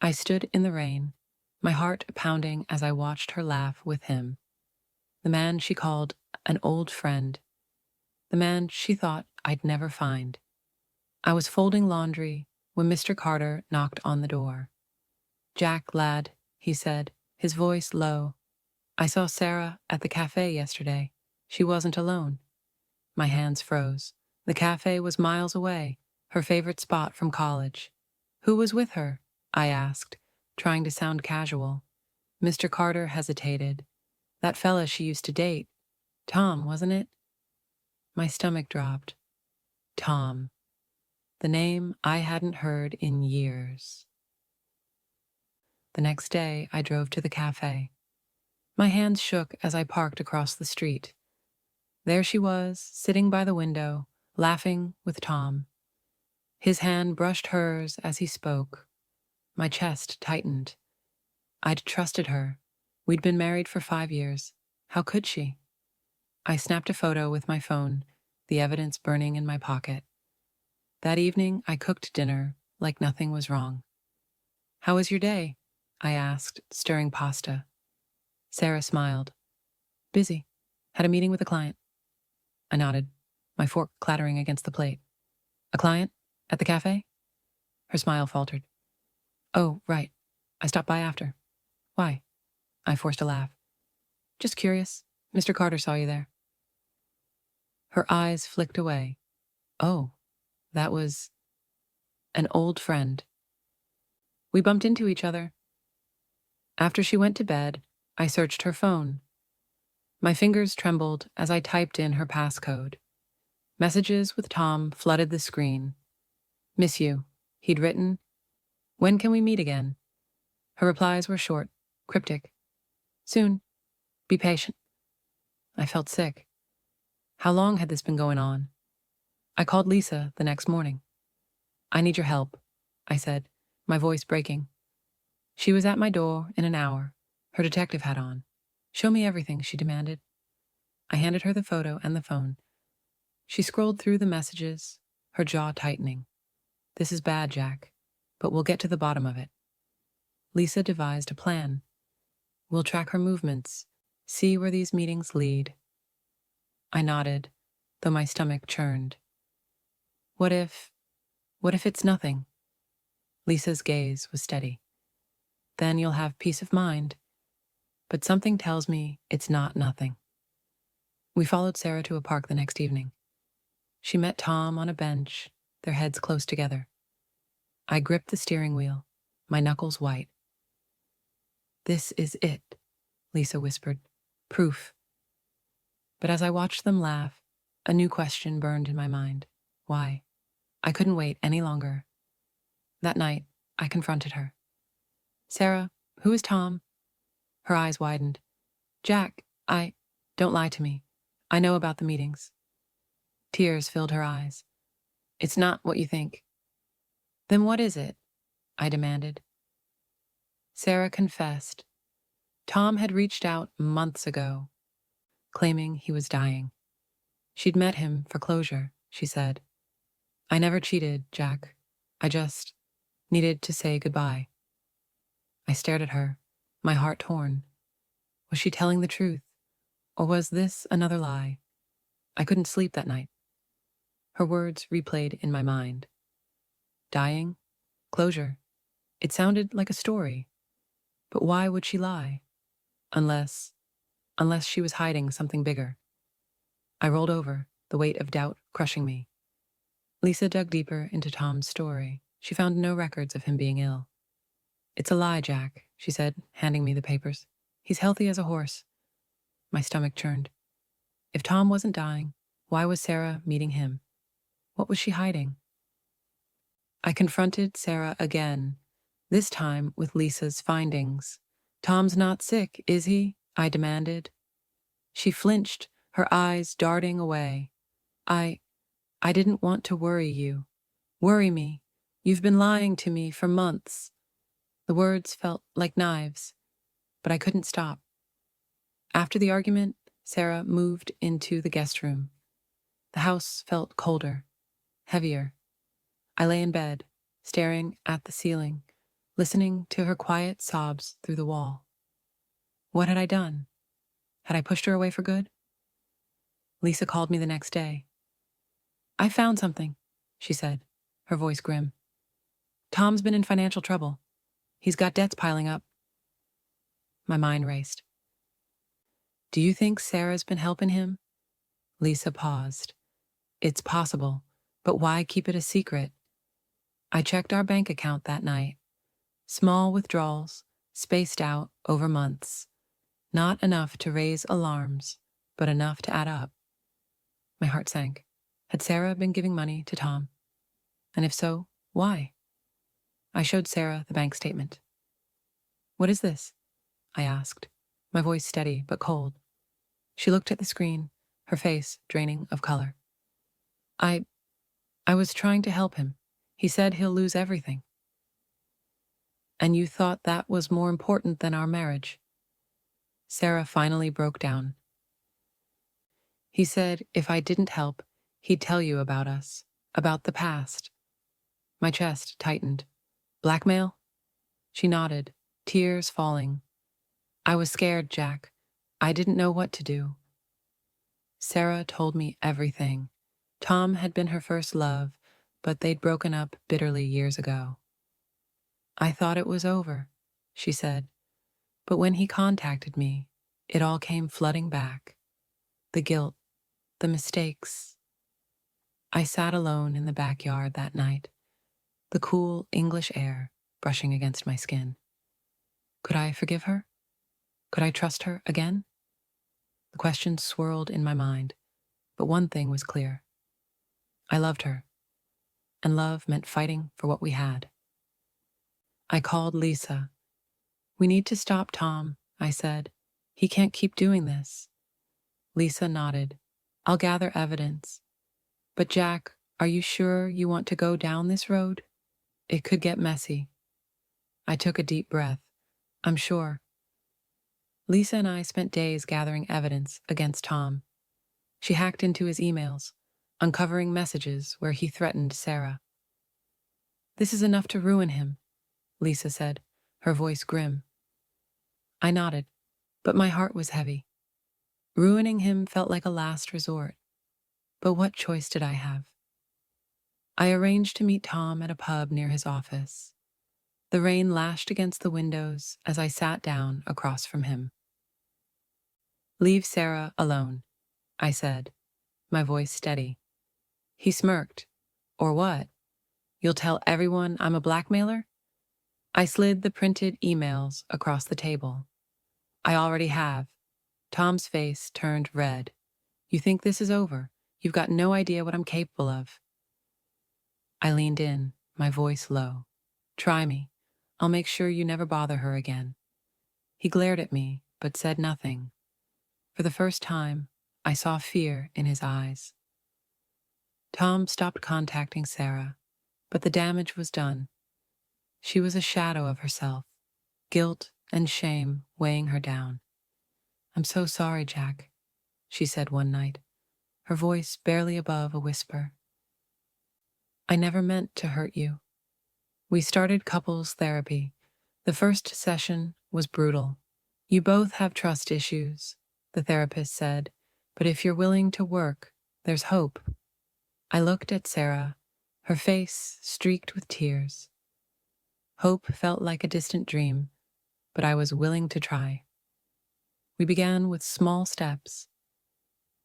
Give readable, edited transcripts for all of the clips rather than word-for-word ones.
I stood in the rain, my heart pounding as I watched her laugh with him, the man she called an old friend, the man she thought I'd never find. I was folding laundry when Mr. Carter knocked on the door. "Jack, lad," he said, his voice low. "I saw Sarah at the cafe yesterday. She wasn't alone." My hands froze. The cafe was miles away, her favorite spot from college. "Who was with her?" I asked, trying to sound casual. Mr. Carter hesitated. "That fella she used to date. Tom, wasn't it?" My stomach dropped. Tom. The name I hadn't heard in years. The next day, I drove to the cafe. My hands shook as I parked across the street. There she was, sitting by the window, laughing with Tom. His hand brushed hers as he spoke. My chest tightened. I'd trusted her. We'd been married for 5 years. How could she? I snapped a photo with my phone, the evidence burning in my pocket. That evening, I cooked dinner like nothing was wrong. "How was your day?" I asked, stirring pasta. Sarah smiled. "Busy. Had a meeting with a client." I nodded, my fork clattering against the plate. "A client? At the cafe?" Her smile faltered. "Oh, right. I stopped by after." "Why?" I forced a laugh. "Just curious. Mr. Carter saw you there." Her eyes flicked away. "Oh, that was an old friend. We bumped into each other." After she went to bed, I searched her phone. My fingers trembled as I typed in her passcode. Messages with Tom flooded the screen. "Miss you," he'd written. "When can we meet again?" Her replies were short, cryptic. "Soon. Be patient." I felt sick. How long had this been going on? I called Lisa the next morning. "I need your help," I said, my voice breaking. She was at my door in an hour, her detective hat on. "Show me everything," she demanded. I handed her the photo and the phone. She scrolled through the messages, her jaw tightening. "This is bad, Jack, but we'll get to the bottom of it." Lisa devised a plan. "We'll track her movements, see where these meetings lead." I nodded, though my stomach churned. What if it's nothing?" Lisa's gaze was steady. "Then you'll have peace of mind. But something tells me it's not nothing." We followed Sarah to a park the next evening. She met Tom on a bench, their heads close together. I gripped the steering wheel, my knuckles white. "This is it," Lisa whispered. "Proof." But as I watched them laugh, a new question burned in my mind. Why? I couldn't wait any longer. That night, I confronted her. "Sarah, who is Tom?" Her eyes widened. "Jack, don't lie to me. I know about the meetings." Tears filled her eyes. "It's not what you think." "Then what is it?" I demanded. Sarah confessed. Tom had reached out months ago, claiming he was dying. She'd met him for closure, she said. "I never cheated, Jack. I just needed to say goodbye." I stared at her, my heart torn. Was she telling the truth? Or was this another lie? I couldn't sleep that night. Her words replayed in my mind. Dying? Closure? It sounded like a story. But why would she lie? Unless she was hiding something bigger. I rolled over, the weight of doubt crushing me. Lisa dug deeper into Tom's story. She found no records of him being ill. "It's a lie, Jack," she said, handing me the papers. "He's healthy as a horse." My stomach churned. If Tom wasn't dying, why was Sarah meeting him? What was she hiding? I confronted Sarah again, this time with Lisa's findings. "Tom's not sick, is he?" I demanded. She flinched, her eyes darting away. I didn't want to worry you. Worry me. You've been lying to me for months." The words felt like knives, but I couldn't stop. After the argument, Sarah moved into the guest room. The house felt colder, heavier. I lay in bed, staring at the ceiling, listening to her quiet sobs through the wall. What had I done? Had I pushed her away for good? Lisa called me the next day. "I found something," she said, her voice grim. "Tom's been in financial trouble. He's got debts piling up." My mind raced. "Do you think Sarah's been helping him?" Lisa paused. "It's possible, but why keep it a secret?" I checked our bank account that night. Small withdrawals, spaced out over months. Not enough to raise alarms, but enough to add up. My heart sank. Had Sarah been giving money to Tom? And if so, why? I showed Sarah the bank statement. "What is this?" I asked, my voice steady but cold. She looked at the screen, her face draining of color. I was trying to help him. He said he'll lose everything." "And you thought that was more important than our marriage?" Sarah finally broke down. "He said if I didn't help, he'd tell you about us, about the past." My chest tightened. "Blackmail?" She nodded, tears falling. "I was scared, Jack. I didn't know what to do." Sarah told me everything. Tom had been her first love, but they'd broken up bitterly years ago. "I thought it was over," she said. "But when he contacted me, it all came flooding back. The guilt, the mistakes." I sat alone in the backyard that night, the cool English air brushing against my skin. Could I forgive her? Could I trust her again? The questions swirled in my mind, but one thing was clear. I loved her, and love meant fighting for what we had. I called Lisa. "We need to stop Tom," I said. "He can't keep doing this." Lisa nodded. "I'll gather evidence. But Jack, are you sure you want to go down this road? It could get messy." I took a deep breath. "I'm sure." Lisa and I spent days gathering evidence against Tom. She hacked into his emails, uncovering messages where he threatened Sarah. "This is enough to ruin him," Lisa said, her voice grim. I nodded, but my heart was heavy. Ruining him felt like a last resort. But what choice did I have? I arranged to meet Tom at a pub near his office. The rain lashed against the windows as I sat down across from him. "Leave Sarah alone," I said, my voice steady. He smirked. "Or what? You'll tell everyone I'm a blackmailer?" I slid the printed emails across the table. "I already have." Tom's face turned red. "You think this is over? You've got no idea what I'm capable of." I leaned in, my voice low. "Try me. I'll make sure you never bother her again." He glared at me, but said nothing. For the first time, I saw fear in his eyes. Tom stopped contacting Sarah, but the damage was done. She was a shadow of herself, guilt and shame weighing her down. "I'm so sorry, Jack," she said one night, her voice barely above a whisper. "I never meant to hurt you." We started couples therapy. The first session was brutal. "You both have trust issues," the therapist said, "but if you're willing to work, there's hope." I looked at Sarah, her face streaked with tears. Hope felt like a distant dream, but I was willing to try. We began with small steps.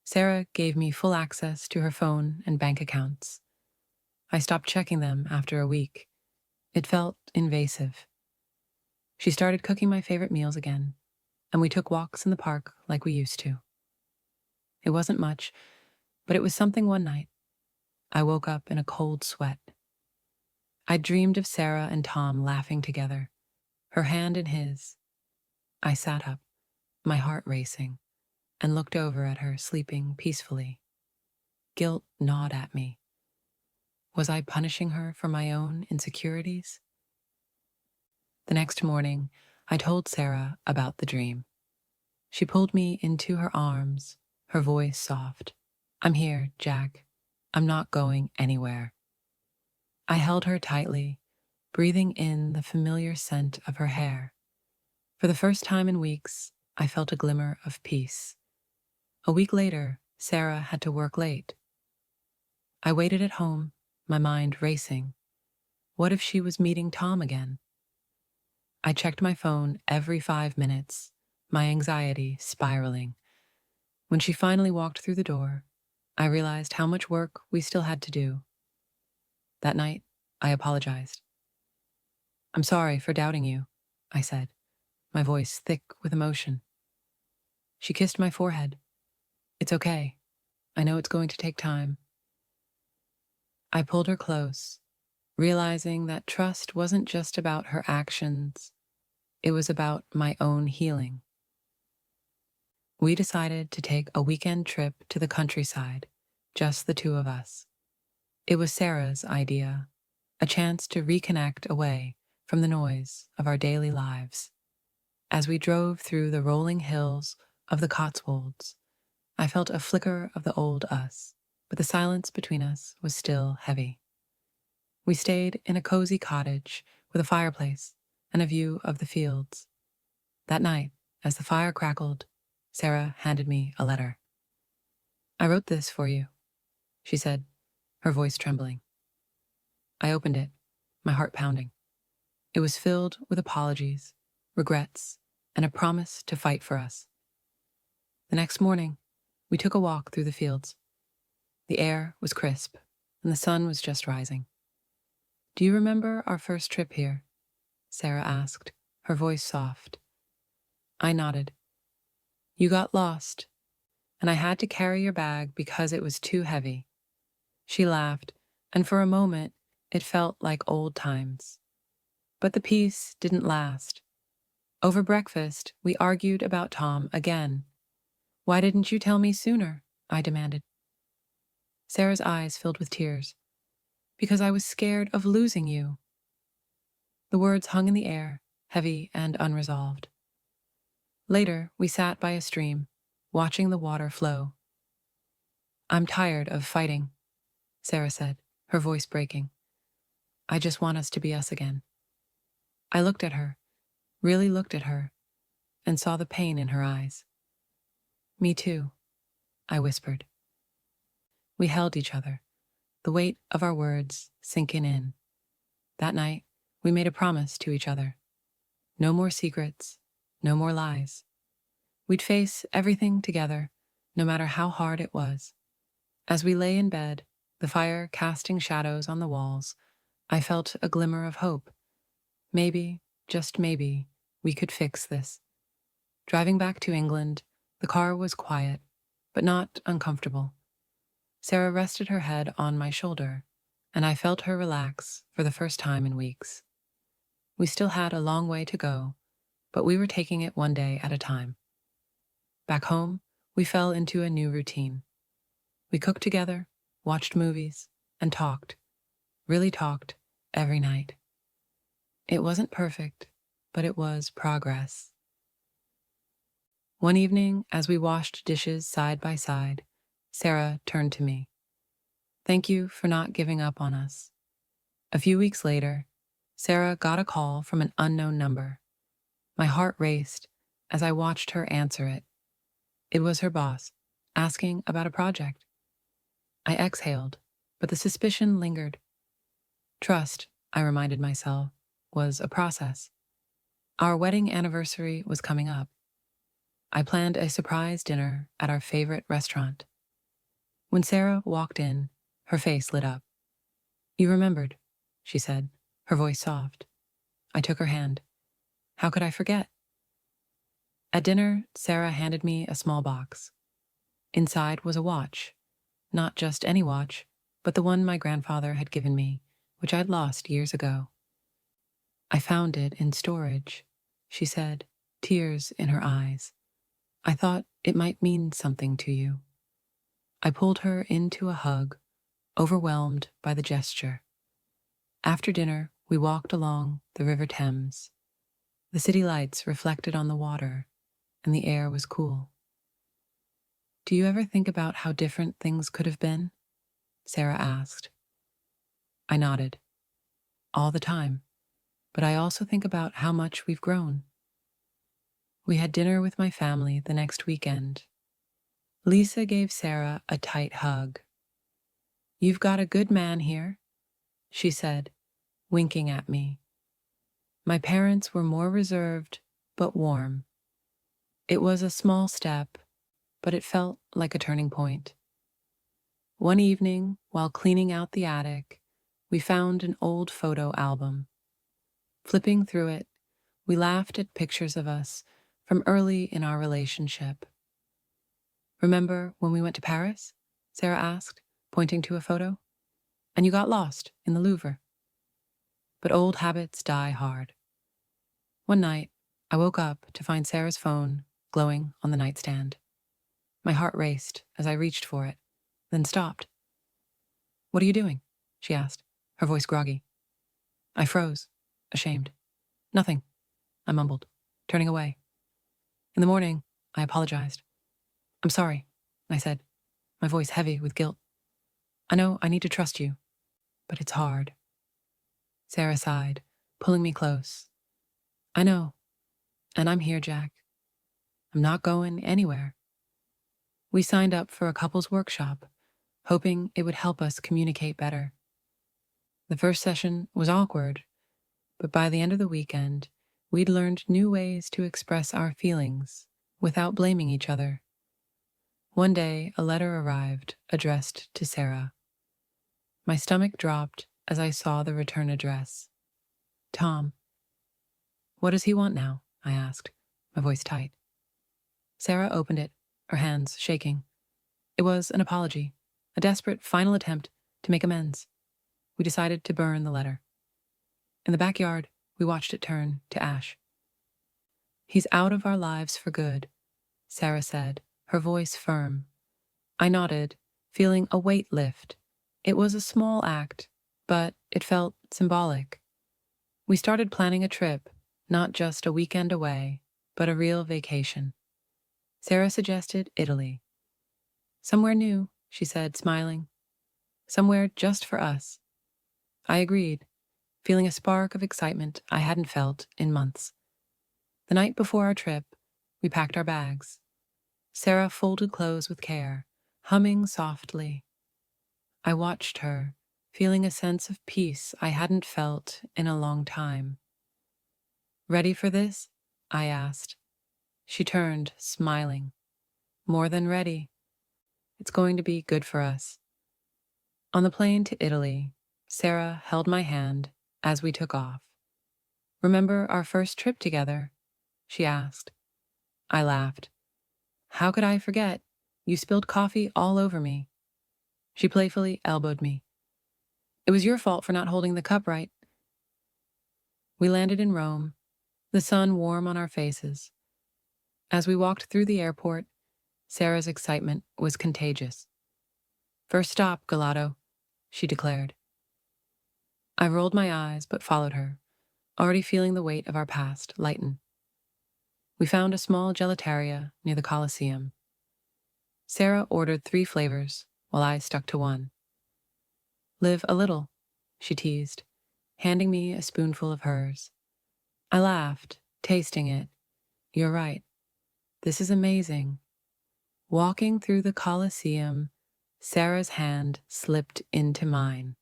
Sarah gave me full access to her phone and bank accounts. I stopped checking them after a week. It felt invasive. She started cooking my favorite meals again, and we took walks in the park like we used to. It wasn't much, but it was something. One night, I woke up in a cold sweat. I dreamed of Sarah and Tom laughing together, her hand in his. I sat up, my heart racing, and looked over at her sleeping peacefully. Guilt gnawed at me. Was I punishing her for my own insecurities? The next morning, I told Sarah about the dream. She pulled me into her arms, her voice soft. "I'm here, Jack. I'm not going anywhere." I held her tightly, breathing in the familiar scent of her hair. For the first time in weeks, I felt a glimmer of peace. A week later, Sarah had to work late. I waited at home, my mind racing. What if she was meeting Tom again? I checked my phone every 5 minutes, my anxiety spiraling. When she finally walked through the door, I realized how much work we still had to do. That night, I apologized. "I'm sorry for doubting you," I said, my voice thick with emotion. She kissed my forehead. "It's okay. I know it's going to take time." I pulled her close, realizing that trust wasn't just about her actions, it was about my own healing. We decided to take a weekend trip to the countryside, just the two of us. It was Sarah's idea, a chance to reconnect away from the noise of our daily lives. As we drove through the rolling hills of the Cotswolds, I felt a flicker of the old us, but the silence between us was still heavy. We stayed in a cozy cottage with a fireplace and a view of the fields. That night, as the fire crackled, Sarah handed me a letter. "I wrote this for you," she said, her voice trembling. I opened it, my heart pounding. It was filled with apologies, regrets, and a promise to fight for us. The next morning, we took a walk through the fields. The air was crisp, and the sun was just rising. "Do you remember our first trip here?" Sarah asked, her voice soft. I nodded. "You got lost, and I had to carry your bag because it was too heavy." She laughed, and for a moment, it felt like old times. But the peace didn't last. Over breakfast, we argued about Tom again. "Why didn't you tell me sooner?" I demanded. Sarah's eyes filled with tears. "Because I was scared of losing you." The words hung in the air, heavy and unresolved. Later, we sat by a stream, watching the water flow. "I'm tired of fighting," Sarah said, her voice breaking. "I just want us to be us again." I looked at her, really looked at her, and saw the pain in her eyes. "Me too," I whispered. We held each other, the weight of our words sinking in. That night, we made a promise to each other. No more secrets, no more lies. We'd face everything together, no matter how hard it was. As we lay in bed, the fire casting shadows on the walls, I felt a glimmer of hope. Maybe, just maybe, we could fix this. Driving back to England, the car was quiet, but not uncomfortable. Sarah rested her head on my shoulder, and I felt her relax for the first time in weeks. We still had a long way to go, but we were taking it one day at a time. Back home, we fell into a new routine. We cooked together, watched movies, and talked, really talked, every night. It wasn't perfect, but it was progress. One evening, as we washed dishes side by side, Sarah turned to me. "Thank you for not giving up on us." A few weeks later, Sarah got a call from an unknown number. My heart raced as I watched her answer it. It was her boss, asking about a project. I exhaled, but the suspicion lingered. Trust, I reminded myself, was a process. Our wedding anniversary was coming up. I planned a surprise dinner at our favorite restaurant. When Sarah walked in, her face lit up. "You remembered," she said, her voice soft. I took her hand. How could I forget? At dinner, Sarah handed me a small box. Inside was a watch. Not just any watch, but the one my grandfather had given me, which I'd lost years ago. "I found it in storage," she said, tears in her eyes. "I thought it might mean something to you." I pulled her into a hug, overwhelmed by the gesture. After dinner, we walked along the River Thames. The city lights reflected on the water, and the air was cool. "Do you ever think about how different things could have been?" Sarah asked. I nodded. "All the time. but I also think about how much we've grown. We had dinner with my family the next weekend. Lisa gave Sarah a tight hug. "You've got a good man here," she said, winking at me. My parents were more reserved, but warm. It was a small step, but it felt like a turning point. One evening, while cleaning out the attic, we found an old photo album. Flipping through it, we laughed at pictures of us from early in our relationship. "Remember when we went to Paris?" Sarah asked, pointing to a photo. "And you got lost in the Louvre." But old habits die hard. One night, I woke up to find Sarah's phone glowing on the nightstand. My heart raced as I reached for it, then stopped. "What are you doing?" she asked, her voice groggy. I froze, ashamed. "Nothing," I mumbled, turning away. In the morning, I apologized. "I'm sorry," I said, my voice heavy with guilt. "I know I need to trust you, but it's hard." Sarah sighed, pulling me close. "I know, and I'm here, Jack. I'm not going anywhere." We signed up for a couples workshop, hoping it would help us communicate better. The first session was awkward, but by the end of the weekend, we'd learned new ways to express our feelings without blaming each other. One day, a letter arrived addressed to Sarah. My stomach dropped as I saw the return address. "Tom." "What does he want now?" I asked, my voice tight. Sarah opened it, her hands shaking. It was an apology, a desperate final attempt to make amends. We decided to burn the letter. In the backyard, we watched it turn to ash. "He's out of our lives for good," Sarah said, her voice firm. I nodded, feeling a weight lift. It was a small act, but it felt symbolic. We started planning a trip, not just a weekend away, but a real vacation. Sarah suggested Italy. "Somewhere new," she said, smiling. "Somewhere just for us." I agreed, feeling a spark of excitement I hadn't felt in months. The night before our trip, we packed our bags. Sarah folded clothes with care, humming softly. I watched her, feeling a sense of peace I hadn't felt in a long time. "Ready for this?" I asked. She turned, smiling. "More than ready. It's going to be good for us." On the plane to Italy, Sarah held my hand as we took off. "Remember our first trip together?" she asked. I laughed. "How could I forget? You spilled coffee all over me." She playfully elbowed me. "It was your fault for not holding the cup right." We landed in Rome, the sun warm on our faces. As we walked through the airport, Sarah's excitement was contagious. "First stop, Gelato," she declared. I rolled my eyes but followed her, already feeling the weight of our past lighten. We found a small gelateria near the Colosseum. Sarah ordered 3 flavors, while I stuck to one. "Live a little," she teased, handing me a spoonful of hers. I laughed, tasting it. "You're right. This is amazing." Walking through the Colosseum, Sarah's hand slipped into mine.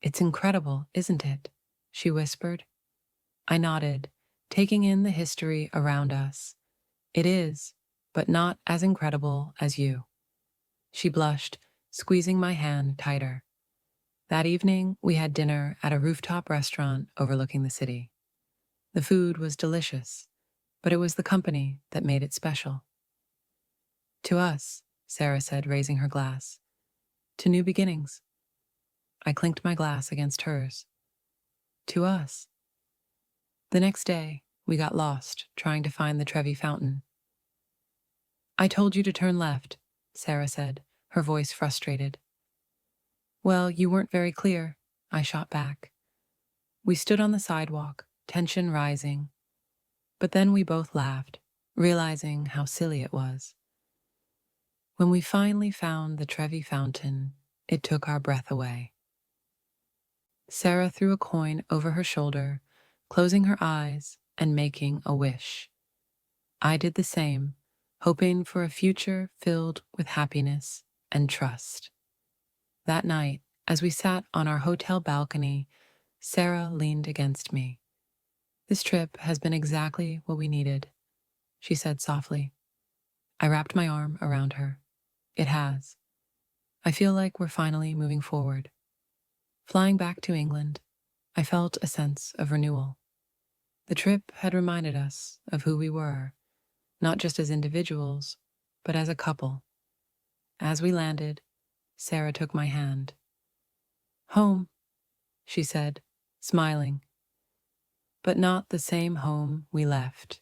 "It's incredible, isn't it?" she whispered. I nodded, taking in the history around us. "It is, but not as incredible as you." She blushed, squeezing my hand tighter. That evening, we had dinner at a rooftop restaurant overlooking the city. The food was delicious, but it was the company that made it special. "To us," Sarah said, raising her glass. "To new beginnings." I clinked my glass against hers. "To us." The next day, we got lost trying to find the Trevi Fountain. "I told you to turn left," Sarah said, her voice frustrated. "Well, you weren't very clear," I shot back. We stood on the sidewalk, tension rising. But then we both laughed, realizing how silly it was. When we finally found the Trevi Fountain, it took our breath away. Sarah threw a coin over her shoulder, closing her eyes and making a wish. I did the same, hoping for a future filled with happiness and trust. That night, as we sat on our hotel balcony, Sarah leaned against me. "This trip has been exactly what we needed," she said softly. I wrapped my arm around her. "It has. I feel like we're finally moving forward." Flying back to England, I felt a sense of renewal. The trip had reminded us of who we were, not just as individuals, but as a couple. As we landed, Sarah took my hand. "Home," she said, smiling, "but not the same home we left."